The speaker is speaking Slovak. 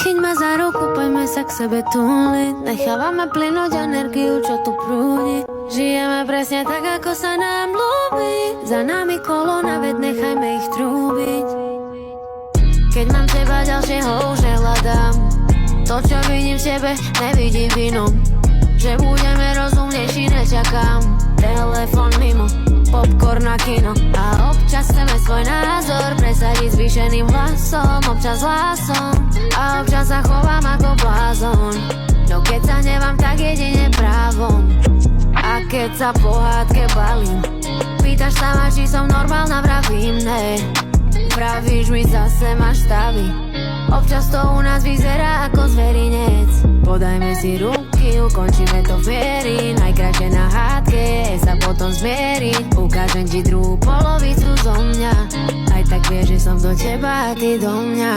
Chyť ma za ruku, poďme sa k sebe túliť. Nechávame plynúť energiu, čo tu prúdi. Žijeme presne tak, ako sa nám ľúbi. Za nami kolóna, veď nechajme ich trúbiť. Keď mám teba ďalšieho už nehľadám. To, čo vidím v tebe, nevidím v inom. Že budeme rozumnejší, nečakám. Telefón mimo, popcorn na kino. A občas chceme svoj názor presadiť zvýšeným hlasom, občas hlasom. A občas sa chovám ako blázon. No keď sa nemám, tak jedine právom. A keď sa po hádke balím, pýtaš sa ma, či som normálna, vravím ne. Pravíš mi, zase máš stavy. Občas to u nás vyzerá ako zverinec. Podajme si ruky, ukončíme to viery. Najkračšie na hádke sa potom zmieriť. Ukážem ti druhú polovicu zo mňa. Aj tak vieš, že som do teba a ty do mňa.